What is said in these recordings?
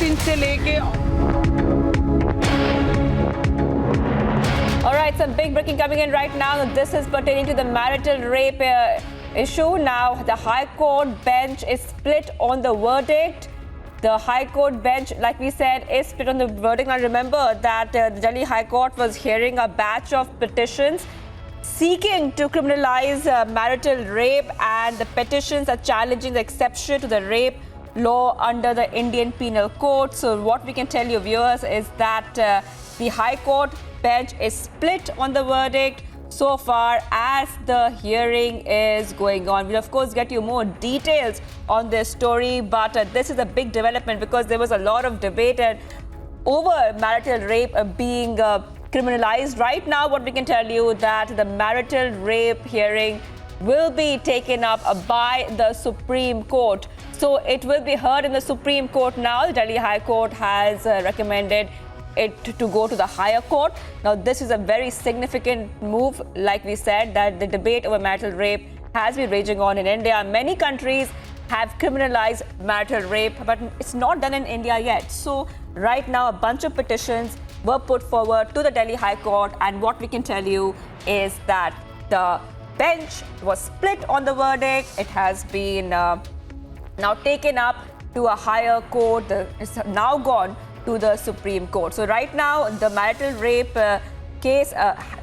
Inch से लेके All right, some big breaking coming in right now. This is pertaining to the marital rape issue. Now, the High Court bench is split on the verdict. The High Court bench, like we said, is split on the verdict. Now, remember that the Delhi High Court was hearing a batch of petitions seeking to criminalize marital rape, and the petitions are challenging the exception to the rape law under the Indian Penal Code. So what we can tell you, viewers, is that the High Court bench is split on the verdict so far as the hearing is going on. We'll of course get you more details on this story, but this is a big development because there was a lot of debate over marital rape being criminalized. Right now, what we can tell you that the marital rape hearing will be taken up by the Supreme Court. So it will be heard in the Supreme Court now. The Delhi High Court has recommended it to go to the higher court. Now, this is a very significant move. Like we said, that the debate over marital rape has been raging on in India. Many countries have criminalized marital rape, but it's not done in India yet. So right now, a bunch of petitions were put forward to the Delhi High Court, and what we can tell you is that the bench was split on the verdict. It has been now taken up to a higher court. It's now gone to the Supreme Court. So right now, the marital rape case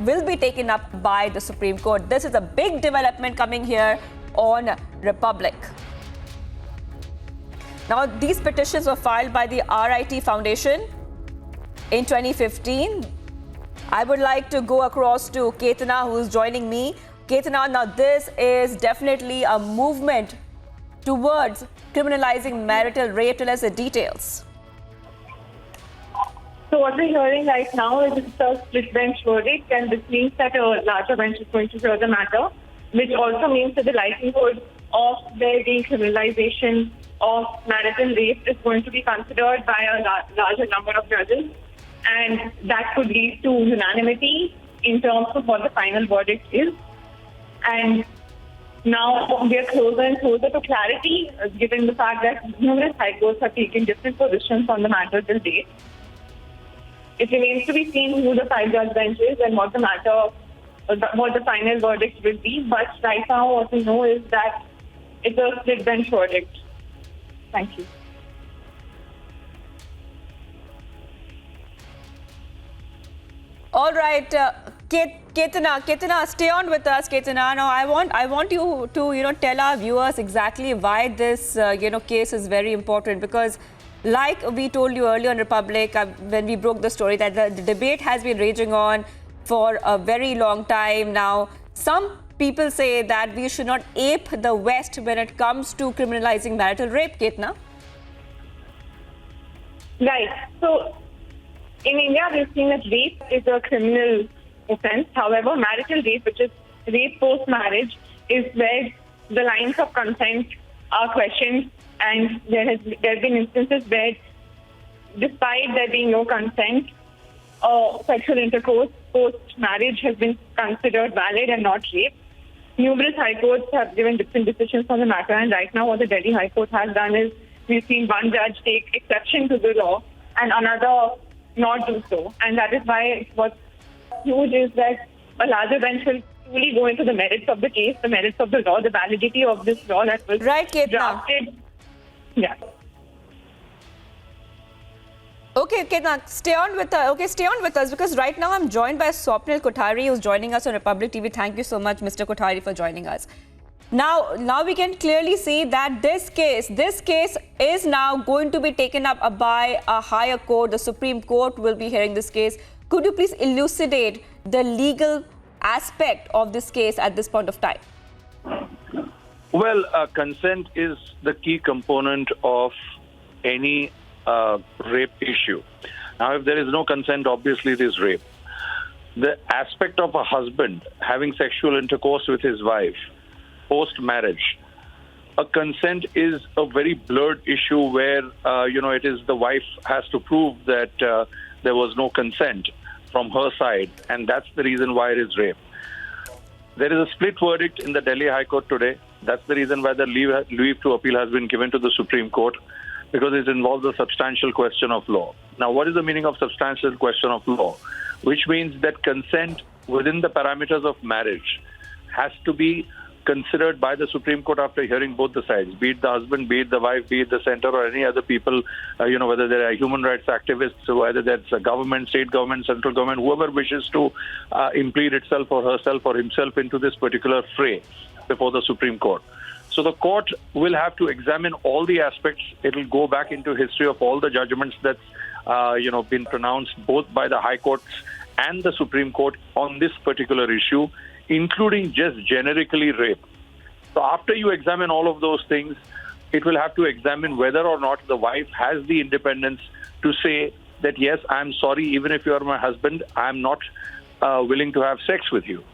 will be taken up by the Supreme Court. This is a big development coming here on Republic. Now, these petitions were filed by the RIT Foundation in 2015. I would like to go across to Ketana, who is joining me. Ketana, now this is definitely a movement towards criminalizing marital rape. Tell us the details. So what we're hearing right now is it's a split bench verdict, and this means that a larger bench is going to hear the matter, which also means that the likelihood of there being criminalization of marital rape is going to be considered by a larger number of judges, and that could lead to unanimity in terms of what the final verdict is. And now we are closer and closer to clarity, given the fact that numerous high courts have taken different positions on the matter till date. It remains to be seen who the five-judge bench is and what the final verdict will be. But right now, what we know is that it's a split bench verdict. Thank you. All right, Ketana, stay on with us, Ketana. Now, I want you to tell our viewers exactly why this case is very important, because like we told you earlier on Republic, when we broke the story, that the debate has been raging on for a very long time now. Some people say that we should not ape the West when it comes to criminalizing marital rape, Ketana. Right. So, in India, we've seen that rape is a criminal offense. However, marital rape, which is rape post-marriage, is where the lines of consent are questioned, and there have been instances where, despite there being no consent, sexual intercourse post-marriage has been considered valid and not rape. Numerous high courts have given different decisions on the matter, and right now what the Delhi High Court has done is we've seen one judge take exception to the law and another not do so. And that is why what's huge is that a larger bench will truly go into the merits of the case, the merits of the law, the validity of this law that was drafted. Yeah. Okay, Ketana, stay on with us, because right now I'm joined by Swapnil Kothari, who's joining us on Republic TV. Thank you so much, Mr. Kothari, for joining us. Now we can clearly see that this case is now going to be taken up by a higher court. The Supreme Court will be hearing this case. Could you please elucidate the legal aspect of this case at this point of time? Well, consent is the key component of any rape issue. Now, if there is no consent, obviously it is rape. The aspect of a husband having sexual intercourse with his wife post-marriage, a consent is a very blurred issue where, it is the wife has to prove that there was no consent from her side, and that's the reason why it is rape. There is a split verdict in the Delhi High Court today. That's the reason why the leave to appeal has been given to the Supreme Court. because it involves a substantial question of law. Now, what is the meaning of substantial question of law? Which means that consent within the parameters of marriage has to be considered by the Supreme Court after hearing both the sides, be it the husband, be it the wife, be it the center, or any other people, whether they're human rights activists, or whether that's a government, state government, central government, whoever wishes to implead itself or herself or himself into this particular fray before the Supreme Court. So the court will have to examine all the aspects. It will go back into history of all the judgments that's, been pronounced both by the High Courts and the Supreme Court on this particular issue, including just generically rape. So after you examine all of those things, it will have to examine whether or not the wife has the independence to say that, yes, I'm sorry, even if you are my husband, I'm not willing to have sex with you.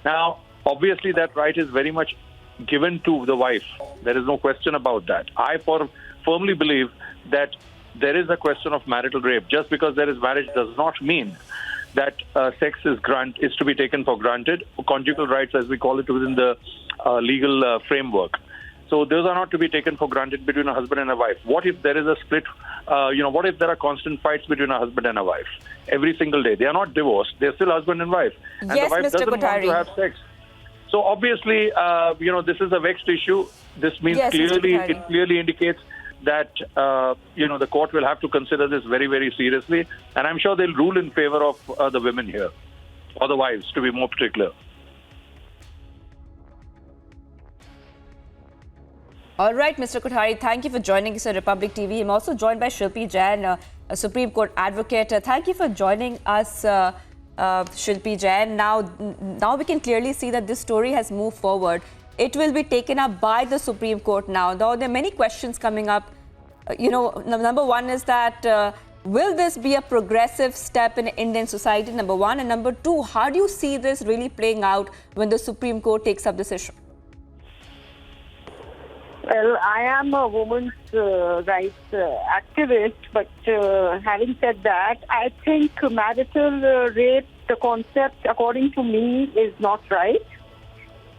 Now, obviously, that right is very much given to the wife. There is no question about that. I firmly believe that there is a question of marital rape. Just because there is marriage does not mean that sex is to be taken for granted. Conjugal rights, as we call it within the legal framework. So those are not to be taken for granted between a husband and a wife. What if there is a split? What if there are constant fights between a husband and a wife every single day? They are not divorced. They're still husband and wife. And Yes, the wife Mr. doesn't want Kothari. to have sex. So obviously, this is a vexed issue. This means Yes, Mr. Kothari. it clearly indicates that, the court will have to consider this very, very seriously. And I'm sure they'll rule in favor of the women here, or the wives, to be more particular. All right, Mr. Kothari, thank you for joining us on Republic TV. I'm also joined by Shilpi Jain, a Supreme Court advocate. Thank you for joining us, Shilpi Jain. Now we can clearly see that this story has moved forward. It will be taken up by the Supreme Court now. Though there are many questions coming up. Number one is that will this be a progressive step in Indian society, number one? And number two, how do you see this really playing out when the Supreme Court takes up this issue? Well, I am a women's rights activist, but having said that, I think marital rape, the concept, according to me, is not right.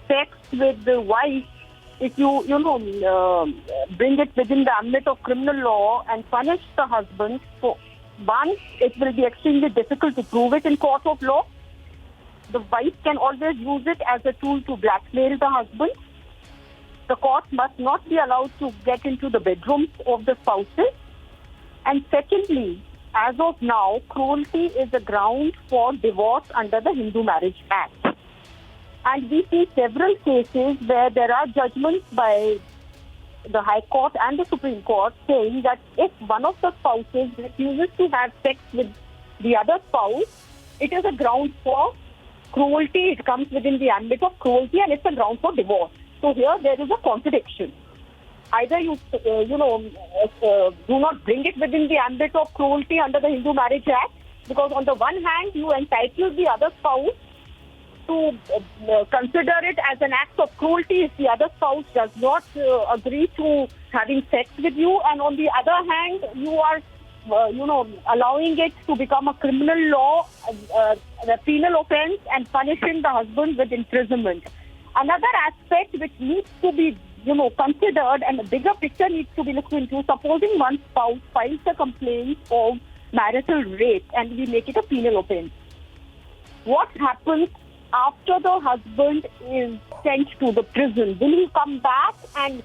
Sex with the wife, if you bring it within the ambit of criminal law and punish the husband, so one, it will be extremely difficult to prove it in court of law. The wife can always use it as a tool to blackmail the husband. The court must not be allowed to get into the bedrooms of the spouses. And secondly, as of now, cruelty is a ground for divorce under the Hindu Marriage Act. And we see several cases where there are judgments by the High Court and the Supreme Court saying that if one of the spouses refuses to have sex with the other spouse, it is a ground for cruelty. It comes within the ambit of cruelty and it's a ground for divorce. So here there is a contradiction. Either you do not bring it within the ambit of cruelty under the Hindu Marriage Act, because on the one hand you entitle the other spouse to consider it as an act of cruelty if the other spouse does not agree to having sex with you, and on the other hand you are allowing it to become a criminal law, a penal offence, and punishing the husband with imprisonment. Another aspect which needs to be, considered, and a bigger picture needs to be looked into, supposing one spouse files a complaint of marital rape and we make it a penal offence. What happens after the husband is sent to the prison? Will he come back and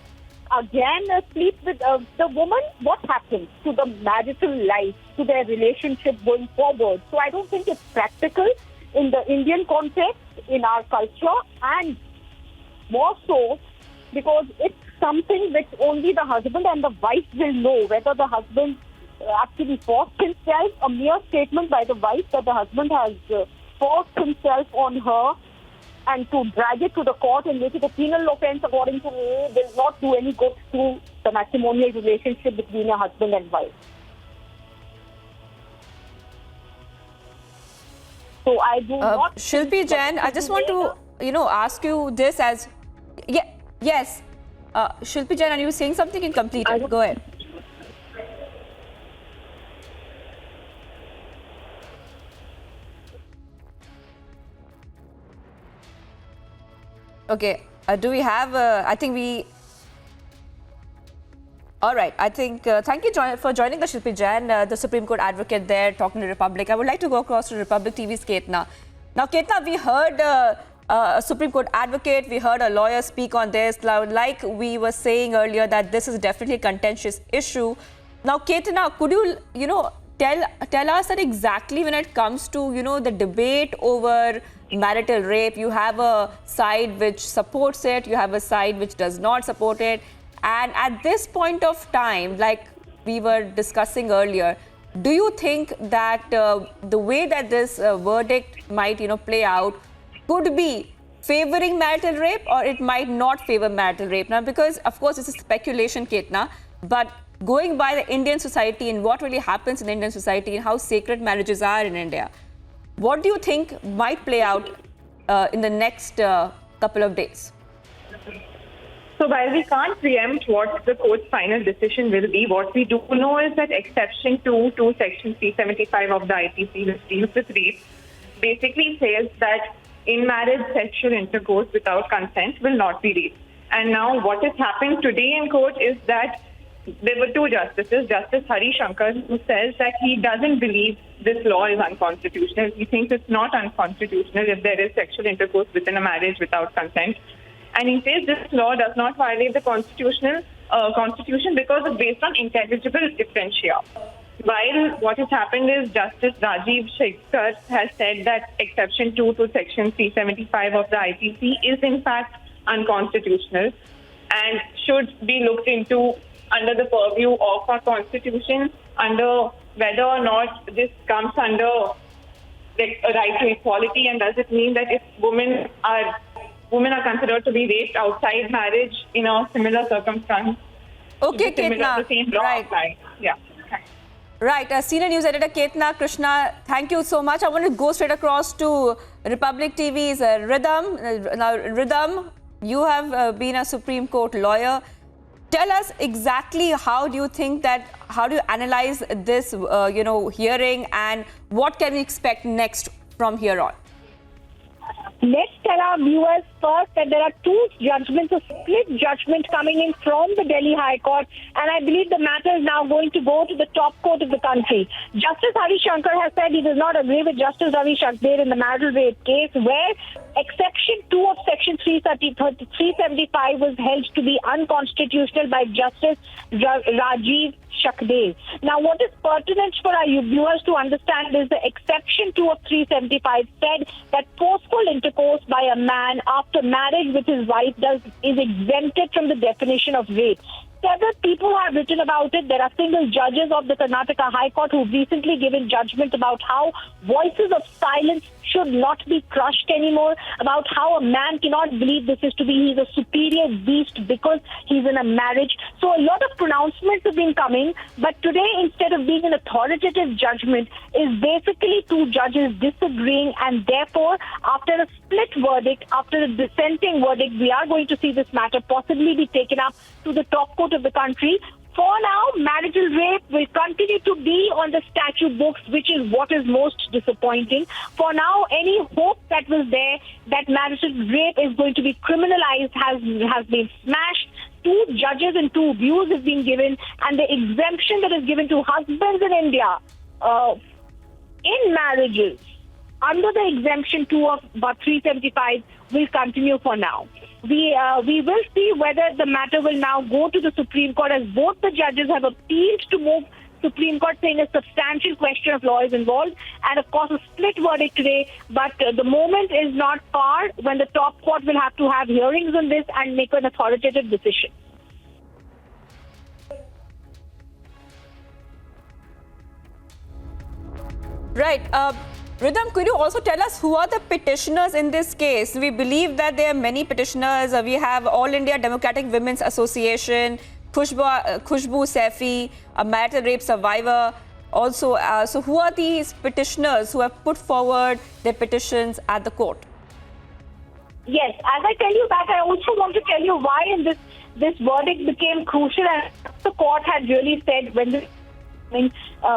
again sleep with the woman? What happens to the marital life, to their relationship going forward? So I don't think it's practical in the Indian context, in our culture, and more so because it's something which only the husband and the wife will know, whether the husband actually forced himself, a mere statement by the wife that the husband has forced himself on her, and to drag it to the court and make it a penal offence, according to me, will not do any good to the matrimonial relationship between a husband and wife. So I do not... Shilpi Jain, I just want to, ask you this as... Yes. Shilpi Jain, are you saying something? You can complete it. Go ahead. Okay. Do we have... I think we... All right. I think, thank you for joining us, Shilpi Jain, the Supreme Court advocate there, talking to Republic. I would like to go across to Republic TV's Ketna. Now, Ketna, we heard a Supreme Court advocate, we heard a lawyer speak on this. Like we were saying earlier, that this is definitely a contentious issue. Now, Ketna, could you, tell us that exactly when it comes to, the debate over marital rape, you have a side which supports it, you have a side which does not support it. And at this point of time, like we were discussing earlier, do you think that the way that this verdict might, play out could be favoring marital rape, or it might not favor marital rape? Now, because of course this is speculation, Ketna, but going by the Indian society and what really happens in Indian society and how sacred marriages are in India, what do you think might play out in the next couple of days? So while we can't preempt what the court's final decision will be, what we do know is that Exception 2 to Section 375 of the IPC, which deals with rape, basically says that in marriage sexual intercourse without consent will not be rape. And now what has happened today in court is that there were two justices, Justice Hari Shankar, who says that he doesn't believe this law is unconstitutional. He thinks it's not unconstitutional if there is sexual intercourse within a marriage without consent. And he says this law does not violate the constitution because it's based on intelligible differentia. While what has happened is Justice Rajiv Shekhar has said that Exception 2 to Section 375 of the IPC is in fact unconstitutional and should be looked into under the purview of our constitution, under whether or not this comes under like a right to equality, and does it mean that if women are considered to be raped outside marriage in a similar circumstance? Okay, Ketna. The same law applies. Yeah. Right. Senior news editor Ketna Krishna, thank you so much. I want to go straight across to Republic TV's Rhythm. Now, Rhythm, you have been a Supreme Court lawyer. Tell us exactly how do you analyze this, hearing, and what can we expect next from here on? Let's tell our viewers first that there are two judgments, a split judgment coming in from the Delhi High Court, and I believe the matter is now going to go to the top court of the country. Justice Hari Shankar has said he does not agree with Justice Ravi Shakdher in the marital rape case, where Exception 2 of Section 375 was held to be unconstitutional by Justice Rajiv Shakdher. Now, what is pertinent for our viewers to understand is the Exception 2 of 375 said that forceful intercourse by a man after marriage with his wife is exempted from the definition of rape. Several people have written about it. There are single judges of the Karnataka High Court who've recently given judgment about how voices of silence should not be crushed anymore, about how a man cannot believe he's a superior beast because he's in a marriage. So a lot of pronouncements have been coming, but today, instead of being an authoritative judgment, is basically two judges disagreeing, and therefore, after a split verdict, after a dissenting verdict, we are going to see this matter possibly be taken up to the top court of the country. For now, marital rape will continue to be on the statute books, which is what is most disappointing. For now, any hope that was there that marital rape is going to be criminalized has been smashed. Two judges and two views have been given, and the exemption that is given to husbands in India in marriages under the Exemption 2 of 375 will continue for now. We will see whether the matter will now go to the Supreme Court, as both the judges have appealed to move Supreme Court, saying a substantial question of law is involved, and of course a split verdict today. But the moment is not far when the top court will have to have hearings on this and make an authoritative decision. Right. Rhythm, could you also tell us who are the petitioners in this case? We believe that there are many petitioners. We have All India Democratic Women's Association, Khushbu Saifi, a marital rape survivor. Also, so who are these petitioners who have put forward their petitions at the court? Yes, as I tell you back, I also want to tell you why this verdict became crucial, and the court had really said when this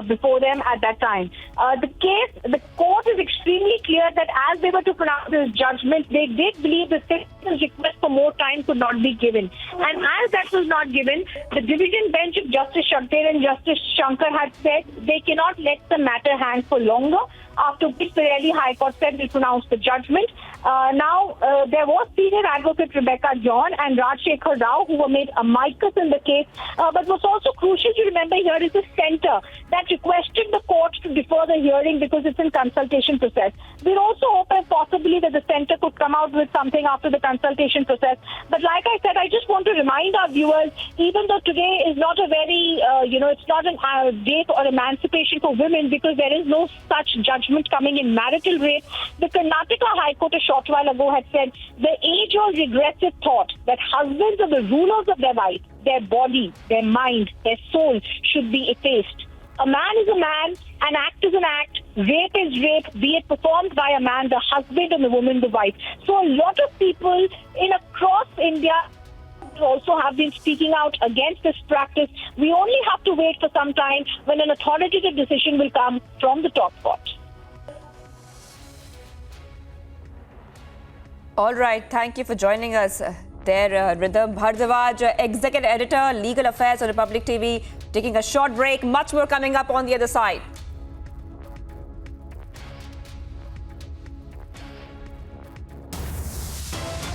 before them at that time. The court is extremely clear that as they were to pronounce this judgment, they did believe the citizen's request for more time could not be given. And as that was not given, the division bench of Justice Shakdher and Justice Shankar had said they cannot let the matter hang for longer, after which the Delhi High Court said will pronounce the judgment. Now, there was senior advocate Rebecca John and Rajshekhar Rao who were made amicus in the case. But what's also crucial to remember here is the centre that requested the court to defer the hearing because it's in consultation process. We're also hoping possibly that the centre could come out with something after the consultation process. But like I said, I just want to remind our viewers, even though today is not a very, it's not a day for emancipation for women because there is no such judgment coming in marital rape, the Karnataka High Court a short while ago had said the age-old regressive thought that husbands are the rulers of their wife, their body, their mind, their soul should be effaced. A man is a man, an act is an act, rape is rape, be it performed by a man, the husband, and the woman, the wife. So a lot of people across India also have been speaking out against this practice. We only have to wait for some time when an authoritative decision will come from the top court. All right, thank you for joining us there, Ridham Bhardwaj, Executive Editor, Legal Affairs on Republic TV, taking a short break. Much more coming up on the other side.